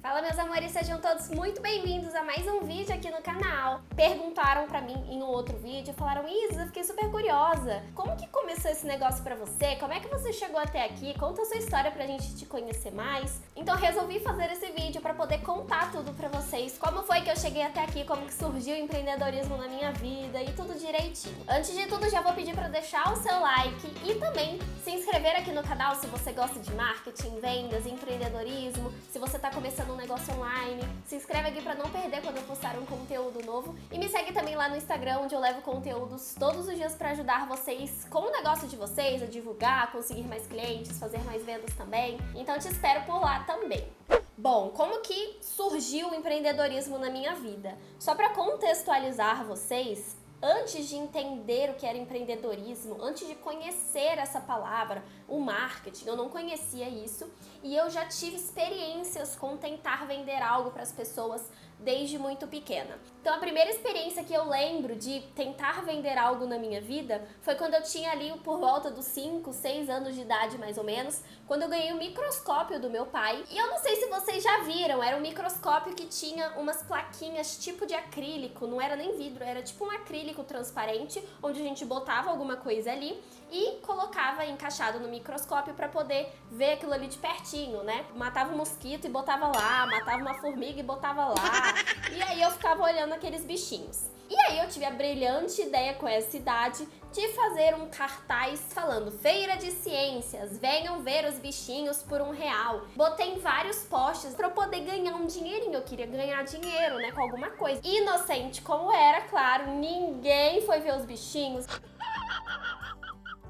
Fala, meus amores, sejam todos muito bem-vindos a mais um vídeo aqui no canal. Perguntaram pra mim em um outro vídeo, falaram: Isa, eu fiquei super curiosa, como que começou esse negócio pra você? Como é que você chegou até aqui? Conta a sua história pra gente te conhecer mais. Então resolvi fazer esse vídeo pra poder contar tudo pra vocês, como foi que eu cheguei até aqui, como que surgiu o empreendedorismo na minha vida e tudo direitinho. Antes de tudo, já vou pedir pra deixar o seu like e também se inscrever aqui no canal se você gosta de marketing, vendas, empreendedorismo, se você tá começando um negócio online, se inscreve aqui pra não perder quando eu postar um conteúdo novo e me segue também lá no Instagram, onde eu levo conteúdos todos os dias pra ajudar vocês com o negócio de vocês, a divulgar, conseguir mais clientes, fazer mais vendas também. Então te espero por lá também. Bom, como que surgiu o empreendedorismo na minha vida? Só pra contextualizar vocês, antes de entender o que era empreendedorismo, antes de conhecer essa palavra, o marketing, eu não conhecia isso e eu já tive experiências com tentar vender algo para as pessoas desde muito pequena. Então a primeira experiência que eu lembro de tentar vender algo na minha vida foi quando eu tinha ali por volta dos 5, 6 anos de idade mais ou menos, quando eu ganhei o microscópio do meu pai. E eu não sei se vocês já viram, era um microscópio que tinha umas plaquinhas tipo de acrílico, não era nem vidro, era tipo um acrílico transparente, onde a gente botava alguma coisa ali e colocava encaixado no microscópio para poder ver aquilo ali de pertinho, né? Matava um mosquito e botava lá, matava uma formiga e botava lá. E aí eu ficava olhando aqueles bichinhos. E aí eu tive a brilhante ideia com essa idade de fazer um cartaz falando: Feira de Ciências, venham ver os bichinhos por R$1. Botei em vários posts pra eu poder ganhar um dinheirinho. Eu queria ganhar dinheiro, né, com alguma coisa. Inocente como era, claro, ninguém foi ver os bichinhos.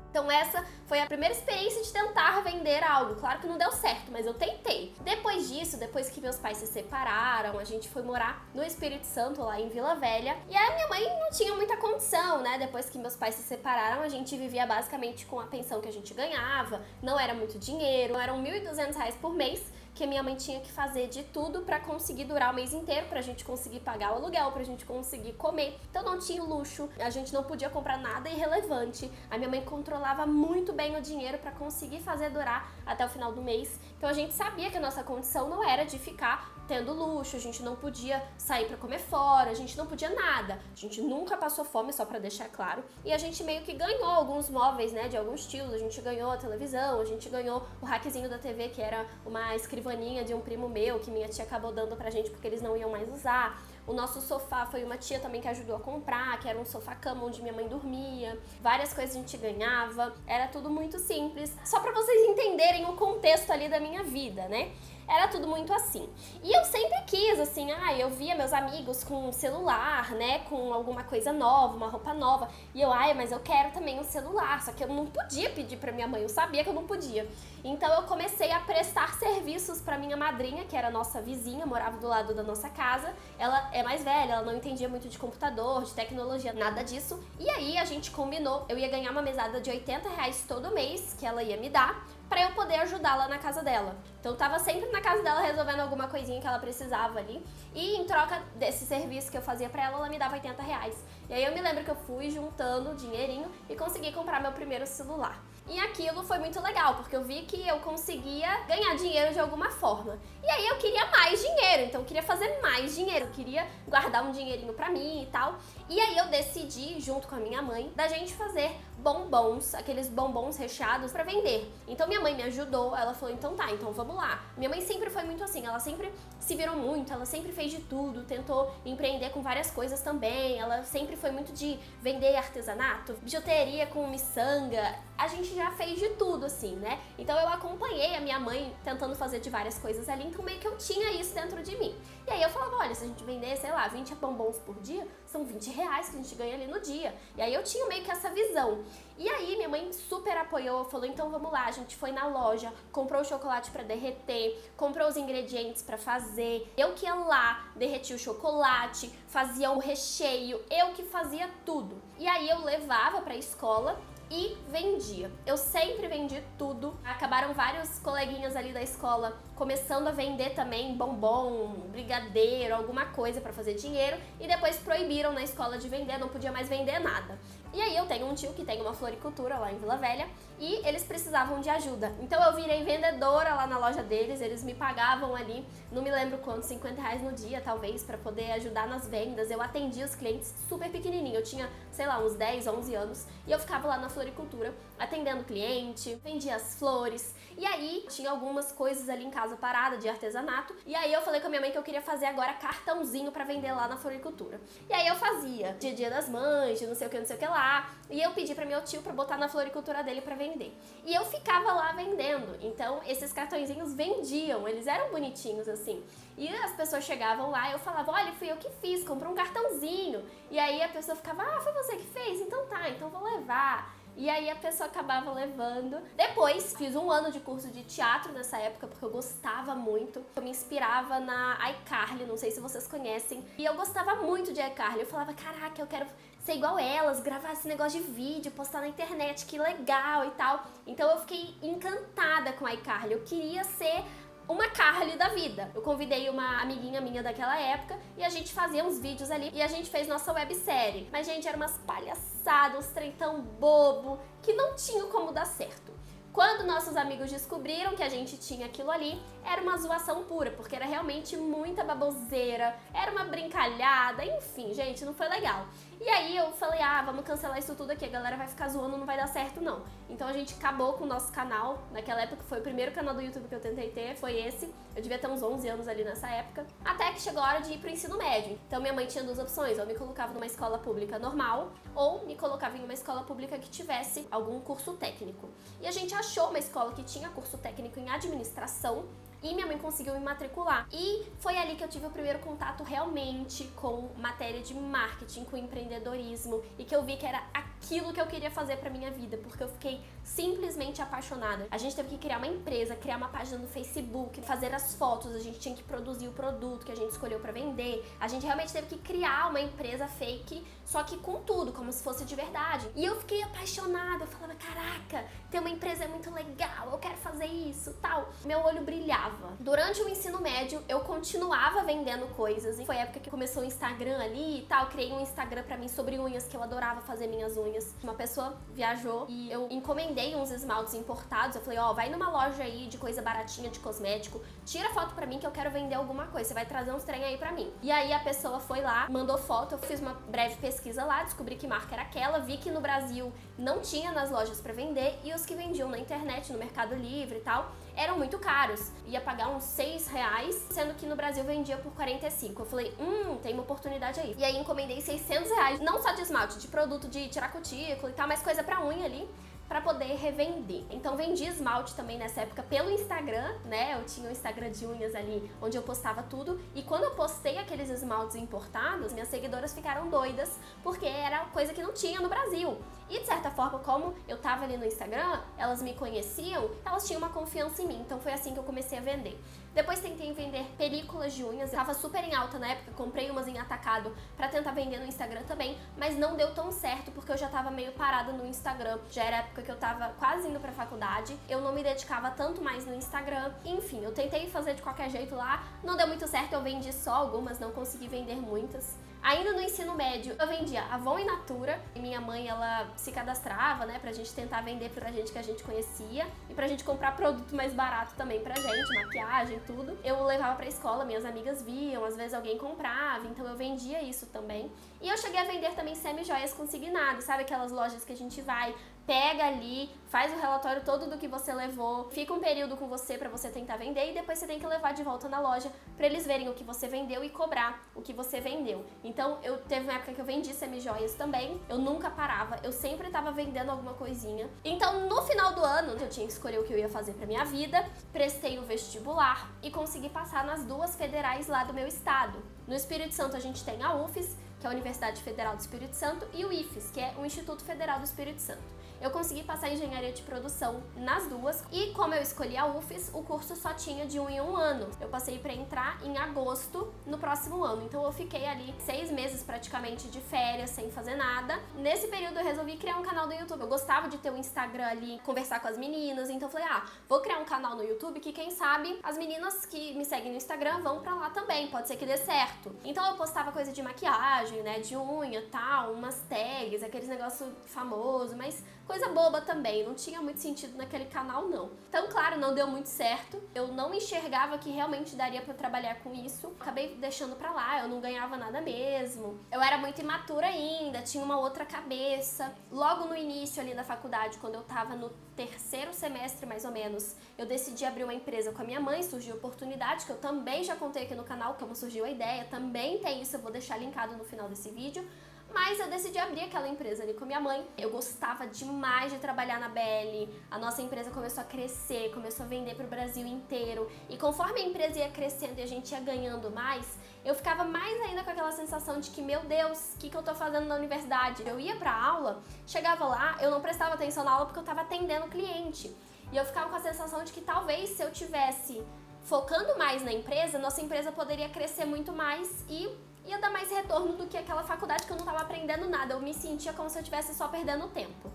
Então essa foi a primeira experiência de tentar vender algo. Claro que não deu certo, mas eu tentei. Depois disso, depois que meus pais se separaram, a gente foi morar no Espírito Santo, lá em Vila Velha. E aí a minha mãe não tinha muita condição, né? Depois que meus pais se separaram, a gente vivia basicamente com a pensão que a gente ganhava. Não era muito dinheiro, eram R$1.200 por mês, que a minha mãe tinha que fazer de tudo pra conseguir durar o mês inteiro, pra gente conseguir pagar o aluguel, pra gente conseguir comer. Então não tinha luxo, a gente não podia comprar nada irrelevante. A minha mãe controlava muito bem o dinheiro pra conseguir fazer durar até o final do mês. Então a gente sabia que a nossa condição não era de ficar tendo luxo, a gente não podia sair pra comer fora, a gente não podia nada. A gente nunca passou fome, só pra deixar claro. E a gente meio que ganhou alguns móveis, né, de alguns estilos. A gente ganhou a televisão, a gente ganhou o rackzinho da TV, que era uma escrivaninha de um primo meu, que minha tia acabou dando pra gente porque eles não iam mais usar. O nosso sofá foi uma tia também que ajudou a comprar, que era um sofá-cama onde minha mãe dormia. Várias coisas a gente ganhava, era tudo muito simples. Só pra vocês entenderem o contexto ali da minha vida, né? Era tudo muito assim. E eu sempre quis, assim, eu via meus amigos com um celular, né, com alguma coisa nova, uma roupa nova. E eu, mas eu quero também um celular. Só que eu não podia pedir pra minha mãe, eu sabia que eu não podia. Então eu comecei a prestar serviços pra minha madrinha, que era a nossa vizinha, morava do lado da nossa casa. Ela é mais velha, ela não entendia muito de computador, de tecnologia, nada disso. E aí a gente combinou, eu ia ganhar uma mesada de R$80 todo mês, que ela ia me dar, pra eu poder ajudá-la na casa dela. Então eu tava sempre na casa dela resolvendo alguma coisinha que ela precisava ali. E em troca desse serviço que eu fazia pra ela me dava R$80. E aí eu me lembro que eu fui juntando dinheirinho e consegui comprar meu primeiro celular. E aquilo foi muito legal, porque eu vi que eu conseguia ganhar dinheiro de alguma forma. E aí eu queria mais dinheiro, então eu queria fazer mais dinheiro, eu queria guardar um dinheirinho pra mim e tal. E aí eu decidi, junto com a minha mãe, da gente fazer bombons, aqueles bombons recheados pra vender. Então minha mãe me ajudou, ela falou: então tá, então vamos lá. Minha mãe sempre foi muito assim, ela sempre se virou muito, ela sempre fez de tudo, tentou empreender com várias coisas também, ela sempre foi muito de vender artesanato, bijuteria com miçanga. A gente já fez de tudo, assim, né? Então eu acompanhei a minha mãe tentando fazer de várias coisas ali, então meio que eu tinha isso dentro de mim. E aí eu falava: olha, se a gente vender, sei lá, 20 bombons por dia, são R$20 que a gente ganha ali no dia. E aí eu tinha meio que essa visão. E aí minha mãe super apoiou, falou: então vamos lá. A gente foi na loja, comprou o chocolate pra derreter, comprou os ingredientes pra fazer. Eu que ia lá, derretia o chocolate, fazia o recheio, eu que fazia tudo. E aí eu levava pra escola e vendia. Eu sempre vendi tudo. Acabaram vários coleguinhas ali da escola começando a vender também bombom, brigadeiro, alguma coisa pra fazer dinheiro, e depois proibiram na escola de vender, não podia mais vender nada. E aí eu tenho um tio que tem uma floricultura lá em Vila Velha e eles precisavam de ajuda. Então eu virei vendedora lá na loja deles, eles me pagavam ali, não me lembro quanto, R$50 no dia talvez, pra poder ajudar nas vendas. Eu atendia os clientes super pequenininho, eu tinha, sei lá, uns 10, 11 anos, e eu ficava lá na floricultura atendendo cliente, vendia as flores. E aí tinha algumas coisas ali em casa parada de artesanato, e aí eu falei com a minha mãe que eu queria fazer agora cartãozinho pra vender lá na floricultura. E aí eu fazia dia das mães, não sei o que lá, e eu pedi pra meu tio pra botar na floricultura dele pra vender. E eu ficava lá vendendo, então esses cartõezinhos vendiam, eles eram bonitinhos assim. E as pessoas chegavam lá e eu falava, olha, fui eu que fiz, comprei um cartãozinho. E aí a pessoa ficava, ah, foi você que fez? Então tá, então vou levar. E aí a pessoa acabava levando. Depois, fiz um ano de curso de teatro nessa época, porque eu gostava muito. Eu me inspirava na iCarly, não sei se vocês conhecem. E eu gostava muito de iCarly. Eu falava, caraca, eu quero ser igual elas, gravar esse negócio de vídeo, postar na internet, que legal e tal. Então eu fiquei encantada com a iCarly. Eu queria ser uma Carly da vida. Eu convidei uma amiguinha minha daquela época e a gente fazia uns vídeos ali e a gente fez nossa websérie. Mas, gente, era umas palhaçadas, uns trem tão bobo que não tinha como dar certo. Quando nossos amigos descobriram que a gente tinha aquilo ali, era uma zoação pura, porque era realmente muita baboseira, era uma brincalhada, enfim, gente, não foi legal. E aí eu falei, ah, vamos cancelar isso tudo aqui, a galera vai ficar zoando, não vai dar certo não. Então a gente acabou com o nosso canal, naquela época foi o primeiro canal do YouTube que eu tentei ter, foi esse. Eu devia ter uns 11 anos ali nessa época, até que chegou a hora de ir pro ensino médio. Então minha mãe tinha duas opções, ou me colocava numa escola pública normal, ou me colocava em uma escola pública que tivesse algum curso técnico. E a gente achou uma escola que tinha curso técnico em administração, e minha mãe conseguiu me matricular. E foi ali que eu tive o primeiro contato realmente com matéria de marketing, com empreendedorismo, e que eu vi que era aquilo que eu queria fazer pra minha vida, porque eu fiquei simplesmente apaixonada. A gente teve que criar uma empresa, criar uma página no Facebook, fazer as fotos, a gente tinha que produzir o produto que a gente escolheu pra vender. A gente realmente teve que criar uma empresa fake, só que com tudo, como se fosse de verdade. E eu fiquei apaixonada, eu falava, caraca, ter uma empresa é muito legal, eu quero fazer isso, tal. Meu olho brilhava. Durante o ensino médio, eu continuava vendendo coisas. E foi a época que começou o Instagram ali e tal. Eu criei um Instagram pra mim sobre unhas, que eu adorava fazer minhas unhas. Uma pessoa viajou e eu encomendei uns esmaltes importados. Eu falei, ó, vai numa loja aí de coisa baratinha, de cosmético, tira foto pra mim que eu quero vender alguma coisa. Você vai trazer uns trem aí pra mim. E aí a pessoa foi lá, mandou foto, eu fiz uma breve pesquisa lá, descobri que marca era aquela, vi que no Brasil não tinha nas lojas pra vender e os que vendiam na internet, no Mercado Livre e tal, eram muito caros. Ia pagar uns R$6, sendo que no Brasil vendia por 45. Eu falei, tem uma oportunidade aí. E aí encomendei R$600, não só de esmalte, de produto de tirar cutícula e tal, mas coisa pra unha ali, pra poder revender. Então vendi esmalte também nessa época pelo Instagram, né? Eu tinha um Instagram de unhas ali, onde eu postava tudo. E quando eu postei aqueles esmaltes importados, minhas seguidoras ficaram doidas, porque era coisa que não tinha no Brasil. E de certa forma, como eu tava ali no Instagram, elas me conheciam, elas tinham uma confiança em mim. Então foi assim que eu comecei a vender. Depois tentei vender películas de unhas, eu tava super em alta na época, comprei umas em atacado pra tentar vender no Instagram também, mas não deu tão certo porque eu já tava meio parada no Instagram. Já era a época que eu tava quase indo pra faculdade, eu não me dedicava tanto mais no Instagram. Enfim, eu tentei fazer de qualquer jeito lá, não deu muito certo, eu vendi só algumas, não consegui vender muitas. Ainda no ensino médio, eu vendia Avon e Natura, e minha mãe, ela se cadastrava, né, pra gente tentar vender pra gente que a gente conhecia, e pra gente comprar produto mais barato também pra gente, maquiagem, tudo. Eu levava pra escola, minhas amigas viam, às vezes alguém comprava, então eu vendia isso também. E eu cheguei a vender também semi-joias consignadas, sabe aquelas lojas que a gente vai, pega ali, faz o relatório todo do que você levou, fica um período com você pra você tentar vender e depois você tem que levar de volta na loja pra eles verem o que você vendeu e cobrar o que você vendeu. Então, eu teve uma época que eu vendi semi-joias também, eu nunca parava, eu sempre tava vendendo alguma coisinha. Então, no final do ano, eu tinha que escolher o que eu ia fazer pra minha vida, prestei o vestibular e consegui passar nas duas federais lá do meu estado. No Espírito Santo a gente tem a UFES, que é a Universidade Federal do Espírito Santo, e o IFES, que é o Instituto Federal do Espírito Santo. eu consegui passar em engenharia de produção nas duas. E como eu escolhi a UFES, o curso só tinha de 1 em 1 ano. Eu passei para entrar em agosto no próximo ano. Então eu fiquei ali 6 meses praticamente de férias, sem fazer nada. Nesse período eu resolvi criar um canal do YouTube. Eu gostava de ter o Instagram ali, conversar com as meninas. Então eu falei, vou criar um canal no YouTube que quem sabe as meninas que me seguem no Instagram vão pra lá também. Pode ser que dê certo. Então eu postava coisa de maquiagem, né, de unha, tal, umas tags, aqueles negócio famoso, mas coisa boba também, não tinha muito sentido naquele canal não. Então, claro, não deu muito certo, eu não enxergava que realmente daria pra trabalhar com isso, acabei deixando pra lá, eu não ganhava nada mesmo, eu era muito imatura ainda, tinha uma outra cabeça. Logo no início ali da faculdade, quando eu tava no terceiro semestre mais ou menos, eu decidi abrir uma empresa com a minha mãe, surgiu a oportunidade, que eu também já contei aqui no canal como surgiu a ideia, também tem isso, eu vou deixar linkado no final desse vídeo. Mas eu decidi abrir aquela empresa ali com a minha mãe. Eu gostava demais de trabalhar na BL. A nossa empresa começou a crescer, começou a vender pro Brasil inteiro. E conforme a empresa ia crescendo e a gente ia ganhando mais, eu ficava mais ainda com aquela sensação de que, meu Deus, o que eu tô fazendo na universidade? Eu ia pra aula, chegava lá, eu não prestava atenção na aula porque eu tava atendendo o cliente. E eu ficava com a sensação de que talvez se eu tivesse focando mais na empresa, nossa empresa poderia crescer muito mais e ia dar mais retorno do que aquela faculdade que eu não estava aprendendo nada. Eu me sentia como se eu estivesse só perdendo tempo.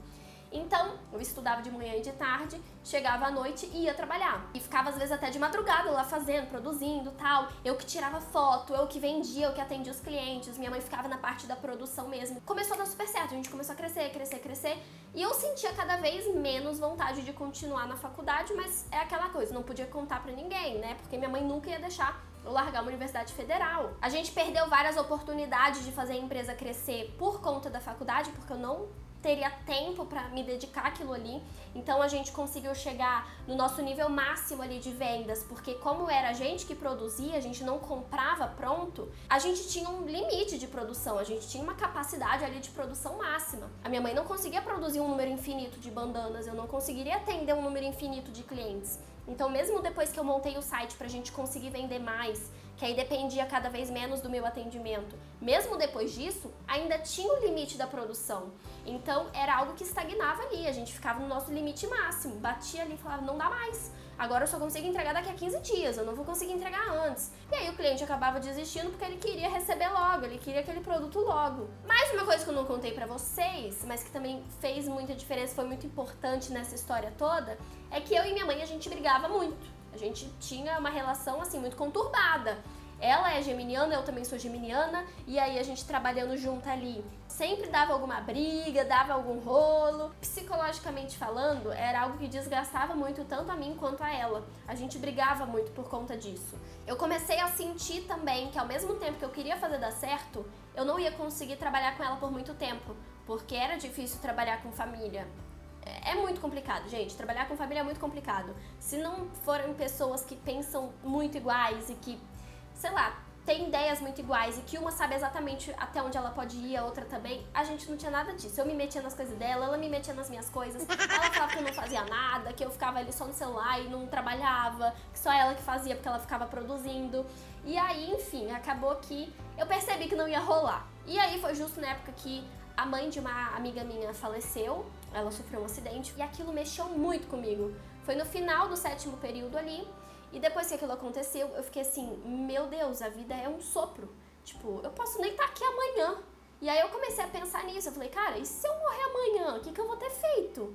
Então, eu estudava de manhã e de tarde, chegava à noite e ia trabalhar. E ficava às vezes até de madrugada lá fazendo, produzindo, tal. Eu que tirava foto, eu que vendia, eu que atendia os clientes. Minha mãe ficava na parte da produção mesmo. Começou a dar super certo, a gente começou a crescer. E eu sentia cada vez menos vontade de continuar na faculdade, mas é aquela coisa, não podia contar pra ninguém, né? Porque minha mãe nunca ia deixar eu largar uma universidade federal. A gente perdeu várias oportunidades de fazer a empresa crescer por conta da faculdade, porque eu não teria tempo para me dedicar àquilo ali. Então a gente conseguiu chegar no nosso nível máximo ali de vendas, porque como era a gente que produzia, a gente não comprava pronto, a gente tinha um limite de produção, a gente tinha uma capacidade ali de produção máxima. A minha mãe não conseguia produzir um número infinito de bandanas, eu não conseguiria atender um número infinito de clientes. Então mesmo depois que eu montei o site pra gente conseguir vender mais, que aí dependia cada vez menos do meu atendimento, mesmo depois disso, ainda tinha o limite da produção. Então era algo que estagnava ali, a gente ficava no nosso limite máximo, batia ali e falava, não dá mais. Agora eu só consigo entregar daqui a 15 dias, eu não vou conseguir entregar antes. E aí o cliente acabava desistindo porque ele queria receber logo, ele queria aquele produto logo. Mais uma coisa que eu não contei pra vocês, mas que também fez muita diferença, foi muito importante nessa história toda, é que eu e minha mãe a gente brigava muito. A gente tinha uma relação assim muito conturbada. Ela é geminiana, eu também sou geminiana, e aí a gente trabalhando junto ali, sempre dava alguma briga, dava algum rolo. Psicologicamente falando, era algo que desgastava muito tanto a mim quanto a ela. A gente brigava muito por conta disso. Eu comecei a sentir também que ao mesmo tempo que eu queria fazer dar certo, eu não ia conseguir trabalhar com ela por muito tempo, porque era difícil trabalhar com família. É muito complicado, gente. Trabalhar com família é muito complicado. Se não forem pessoas que pensam muito iguais e que, sei lá, tem ideias muito iguais e que uma sabe exatamente até onde ela pode ir, a outra também, a gente não tinha nada disso. Eu me metia nas coisas dela, ela me metia nas minhas coisas, ela falava que eu não fazia nada, que eu ficava ali só no celular e não trabalhava, que só ela que fazia porque ela ficava produzindo. E aí, enfim, acabou que eu percebi que não ia rolar. E aí foi justo na época que a mãe de uma amiga minha faleceu, ela sofreu um acidente e aquilo mexeu muito comigo. Foi no final do 7º período ali. E depois que aquilo aconteceu, eu fiquei assim, meu Deus, a vida é um sopro. Tipo, eu posso nem estar aqui amanhã. E aí eu comecei a pensar nisso, eu falei, cara, e se eu morrer amanhã, o que eu vou ter feito?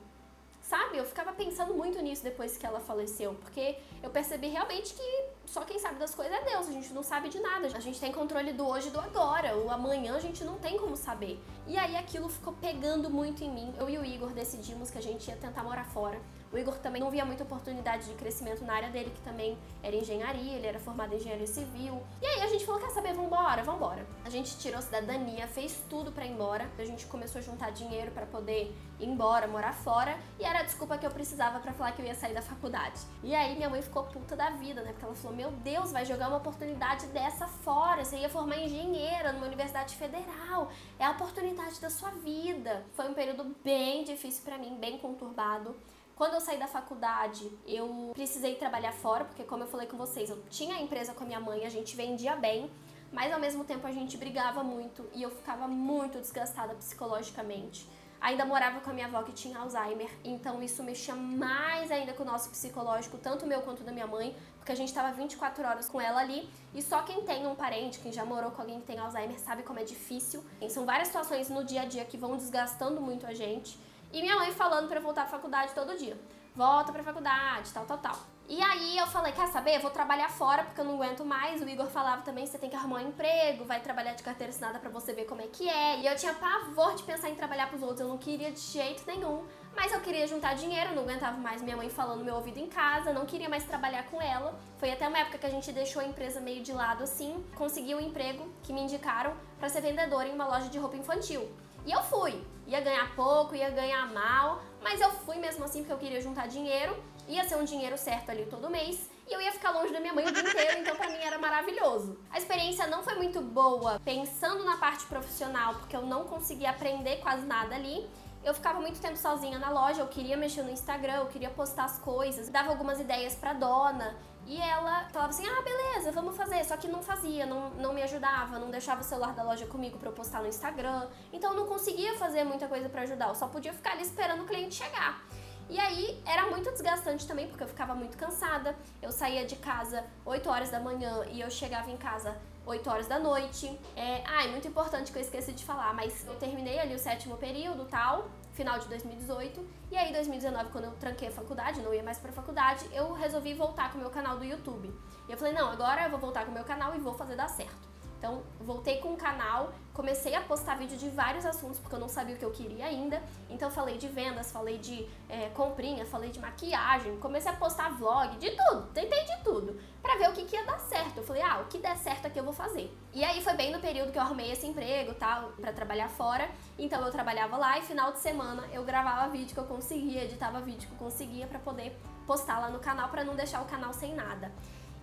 Sabe, eu ficava pensando muito nisso depois que ela faleceu, porque eu percebi realmente que só quem sabe das coisas é Deus, a gente não sabe de nada. A gente tem controle do hoje e do agora, o amanhã a gente não tem como saber. E aí aquilo ficou pegando muito em mim. Eu e o Igor decidimos que a gente ia tentar morar fora. O Igor também não via muita oportunidade de crescimento na área dele, que também era engenharia, ele era formado em engenharia civil. E aí a gente falou, quer saber, vambora. A gente tirou cidadania, fez tudo pra ir embora. A gente começou a juntar dinheiro pra poder ir embora, morar fora. E era a desculpa que eu precisava pra falar que eu ia sair da faculdade. E aí minha mãe ficou puta da vida, né? Porque ela falou, meu Deus, vai jogar uma oportunidade dessa fora. Você ia formar engenheira numa universidade federal. É a oportunidade da sua vida. Foi um período bem difícil pra mim, bem conturbado. Quando eu saí da faculdade, eu precisei trabalhar fora, porque como eu falei com vocês, eu tinha a empresa com a minha mãe, a gente vendia bem, mas ao mesmo tempo a gente brigava muito e eu ficava muito desgastada psicologicamente. Ainda morava com a minha avó que tinha Alzheimer, então isso mexia mais ainda com o nosso psicológico, tanto o meu quanto da minha mãe, porque a gente tava 24 horas com ela ali, e só quem tem um parente, quem já morou com alguém que tem Alzheimer, sabe como é difícil. E são várias situações no dia a dia que vão desgastando muito a gente. E minha mãe falando pra eu voltar à faculdade todo dia. Volta pra faculdade, tal, tal, tal. E aí eu falei, quer saber? Eu vou trabalhar fora porque eu não aguento mais. O Igor falava também, você tem que arrumar um emprego, vai trabalhar de carteira assinada pra você ver como é que é. E eu tinha pavor de pensar em trabalhar pros outros, eu não queria de jeito nenhum. Mas eu queria juntar dinheiro, não aguentava mais minha mãe falando no meu ouvido em casa, não queria mais trabalhar com ela. Foi até uma época que a gente deixou a empresa meio de lado assim, consegui um emprego que me indicaram pra ser vendedora em uma loja de roupa infantil. E eu fui. Ia ganhar pouco, ia ganhar mal, mas eu fui mesmo assim porque eu queria juntar dinheiro, ia ser um dinheiro certo ali todo mês, e eu ia ficar longe da minha mãe o dia inteiro, então pra mim era maravilhoso. A experiência não foi muito boa pensando na parte profissional, porque eu não conseguia aprender quase nada ali. Eu ficava muito tempo sozinha na loja, eu queria mexer no Instagram, eu queria postar as coisas, dava algumas ideias pra dona, e ela falava assim, ah, beleza, vamos fazer, só que não fazia, não me ajudava, não deixava o celular da loja comigo pra eu postar no Instagram, então eu não conseguia fazer muita coisa pra ajudar, eu só podia ficar ali esperando o cliente chegar. E aí era muito desgastante também, porque eu ficava muito cansada, eu saía de casa 8 horas da manhã e eu chegava em casa 8 horas da noite. É muito importante que eu esqueci de falar, mas eu terminei ali o 7º período, tal, final de 2018, e aí em 2019, quando eu tranquei a faculdade, não ia mais pra faculdade, eu resolvi voltar com o meu canal do YouTube. E eu falei, não, agora eu vou voltar com o meu canal e vou fazer dar certo. Então, voltei com o canal, comecei a postar vídeo de vários assuntos, porque eu não sabia o que eu queria ainda. Então, falei de vendas, falei de comprinha, falei de maquiagem, comecei a postar vlog, de tudo, tentei de tudo, pra ver o que ia dar certo. Eu falei, o que der certo aqui eu vou fazer. E aí foi bem no período que eu arrumei esse emprego, tal, pra trabalhar fora. Então, eu trabalhava lá e final de semana eu gravava vídeo que eu conseguia, editava vídeo que eu conseguia pra poder postar lá no canal, pra não deixar o canal sem nada.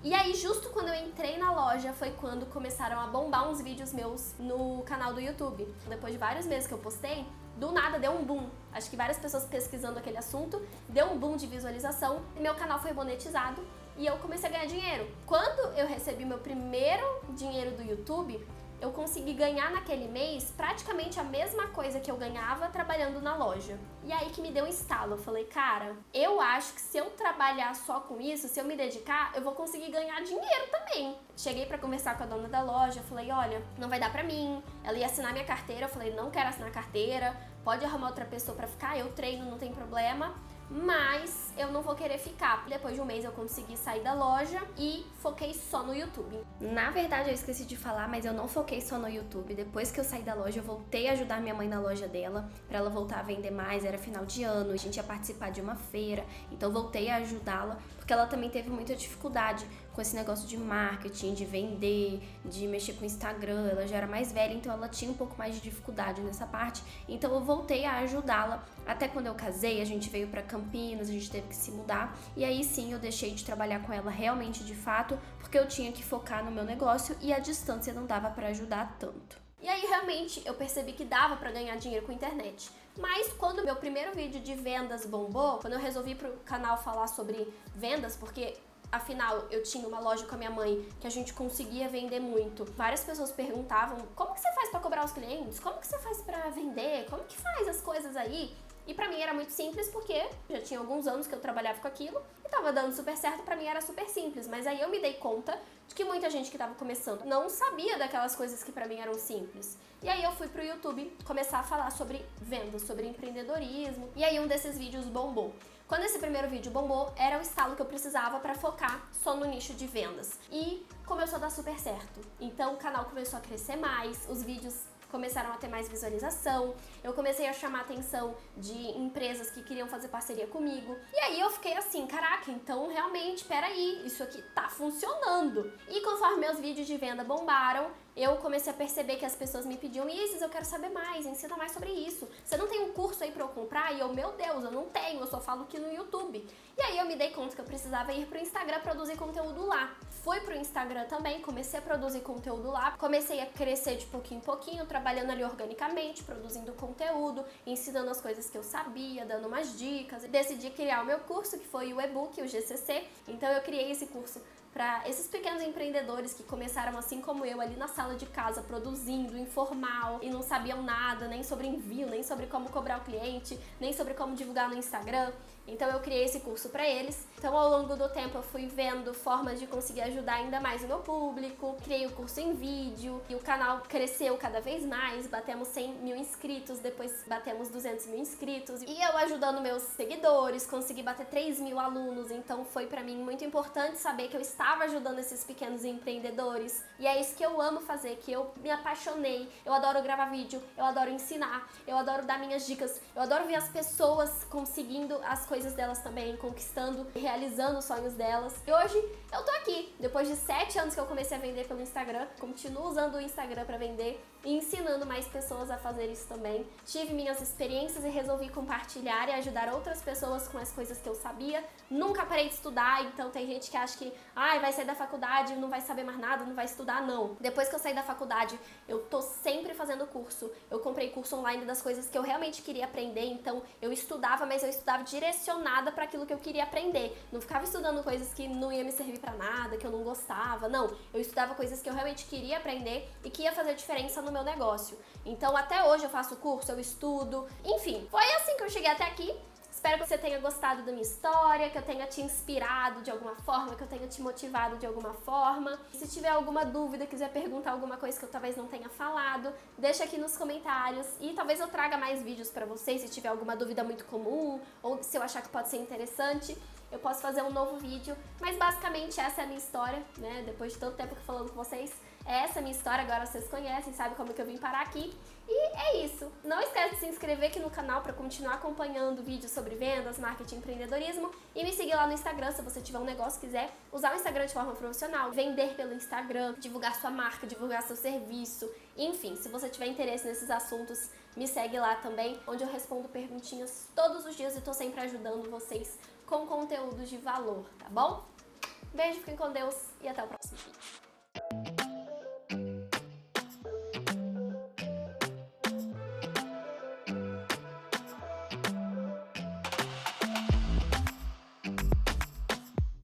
E aí, justo quando eu entrei na loja, foi quando começaram a bombar uns vídeos meus no canal do YouTube. Depois de vários meses que eu postei, do nada deu um boom. Acho que várias pessoas pesquisando aquele assunto, deu um boom de visualização, e meu canal foi monetizado e eu comecei a ganhar dinheiro. Quando eu recebi meu primeiro dinheiro do YouTube, eu consegui ganhar naquele mês praticamente a mesma coisa que eu ganhava trabalhando na loja. E aí que me deu um estalo, eu falei, cara, eu acho que se eu trabalhar só com isso, se eu me dedicar, eu vou conseguir ganhar dinheiro também. Cheguei pra conversar com a dona da loja, falei, olha, não vai dar pra mim. Ela ia assinar minha carteira, eu falei, não quero assinar carteira, pode arrumar outra pessoa pra ficar, eu treino, não tem problema. Mas eu não vou querer ficar. Depois de um mês eu consegui sair da loja e foquei só no YouTube. Na verdade eu esqueci de falar, mas eu não foquei só no YouTube. Depois que eu saí da loja eu voltei a ajudar minha mãe na loja dela, pra ela voltar a vender mais. Era final de ano, a gente ia participar de uma feira, então voltei a ajudá-la, porque ela também teve muita dificuldade com esse negócio de marketing, de vender, de mexer com o Instagram. Ela já era mais velha, então ela tinha um pouco mais de dificuldade nessa parte. Então eu voltei a ajudá-la. Até quando eu casei, a gente veio pra Campinas, a gente teve que se mudar. E aí sim eu deixei de trabalhar com ela realmente de fato, porque eu tinha que focar no meu negócio e a distância não dava pra ajudar tanto. E aí realmente eu percebi que dava pra ganhar dinheiro com a internet. Mas quando meu primeiro vídeo de vendas bombou, quando eu resolvi pro canal falar sobre vendas, porque afinal, eu tinha uma loja com a minha mãe que a gente conseguia vender muito. Várias pessoas perguntavam, como que você faz pra cobrar os clientes? Como que você faz pra vender? Como que faz as coisas aí? E pra mim era muito simples porque já tinha alguns anos que eu trabalhava com aquilo e tava dando super certo, pra mim era super simples. Mas aí eu me dei conta de que muita gente que tava começando não sabia daquelas coisas que pra mim eram simples. E aí eu fui pro YouTube começar a falar sobre vendas, sobre empreendedorismo, e aí um desses vídeos bombou. Quando esse primeiro vídeo bombou, era o estalo que eu precisava pra focar só no nicho de vendas. E começou a dar super certo. Então o canal começou a crescer mais, os vídeos começaram a ter mais visualização, eu comecei a chamar a atenção de empresas que queriam fazer parceria comigo. E aí eu fiquei assim, caraca, então realmente, peraí, isso aqui tá funcionando. E conforme meus vídeos de venda bombaram, eu comecei a perceber que as pessoas me pediam, Isis, eu quero saber mais, ensina mais sobre isso. Você não tem um curso aí pra eu comprar? E eu, meu Deus, eu não tenho, eu só falo aqui no YouTube. E aí eu me dei conta que eu precisava ir pro Instagram produzir conteúdo lá. Fui pro Instagram também, comecei a produzir conteúdo lá, comecei a crescer de pouquinho em pouquinho, trabalhando ali organicamente, produzindo conteúdo, ensinando as coisas que eu sabia, dando umas dicas. Decidi criar o meu curso, que foi o e-book, o GCC. Então eu criei esse curso para esses pequenos empreendedores que começaram assim como eu ali na sala de casa produzindo, informal e não sabiam nada, nem sobre envio, nem sobre como cobrar o cliente, nem sobre como divulgar no Instagram. Então eu criei esse curso para eles. Então ao longo do tempo eu fui vendo formas de conseguir ajudar ainda mais o meu público. Criei o curso em vídeo e o canal cresceu cada vez mais. Batemos 100 mil inscritos, depois batemos 200 mil inscritos. E eu ajudando meus seguidores, consegui bater 3 mil alunos. Então foi para mim muito importante saber que eu estava ajudando esses pequenos empreendedores. E é isso que eu amo fazer, que eu me apaixonei. Eu adoro gravar vídeo, eu adoro ensinar, eu adoro dar minhas dicas, eu adoro ver as pessoas conseguindo as coisas delas também, conquistando, realizando os sonhos delas. E hoje eu tô aqui, depois de 7 anos que eu comecei a vender pelo Instagram, continuo usando o Instagram para vender e ensinando mais pessoas a fazer isso também. Tive minhas experiências e resolvi compartilhar e ajudar outras pessoas com as coisas que eu sabia. Nunca parei de estudar, então tem gente que acha que vai sair da faculdade, não vai saber mais nada, não vai estudar, não. Depois que eu saí da faculdade, eu tô sempre fazendo curso. Eu comprei curso online das coisas que eu realmente queria aprender, então eu estudava, mas eu estudava direcionada para aquilo que eu queria aprender. Não ficava estudando coisas que não ia me servir para nada, que eu não gostava, não. Eu estudava coisas que eu realmente queria aprender e que ia fazer diferença no meu negócio. Então até hoje eu faço curso, eu estudo, enfim. Foi assim que eu cheguei até aqui. Espero que você tenha gostado da minha história, que eu tenha te inspirado de alguma forma, que eu tenha te motivado de alguma forma. Se tiver alguma dúvida, quiser perguntar alguma coisa que eu talvez não tenha falado, deixa aqui nos comentários e talvez eu traga mais vídeos pra vocês se tiver alguma dúvida muito comum ou se eu achar que pode ser interessante. Eu posso fazer um novo vídeo, mas basicamente essa é a minha história, né? Depois de tanto tempo que falando com vocês, essa é a minha história, agora vocês conhecem, sabem como que eu vim parar aqui. E é isso. Não esquece de se inscrever aqui no canal para continuar acompanhando vídeos sobre vendas, marketing e empreendedorismo. E me seguir lá no Instagram se você tiver um negócio e quiser usar o Instagram de forma profissional, vender pelo Instagram, divulgar sua marca, divulgar seu serviço. Enfim, se você tiver interesse nesses assuntos, me segue lá também, onde eu respondo perguntinhas todos os dias e tô sempre ajudando vocês com conteúdos de valor, tá bom? Beijo, fiquem com Deus e até o próximo vídeo.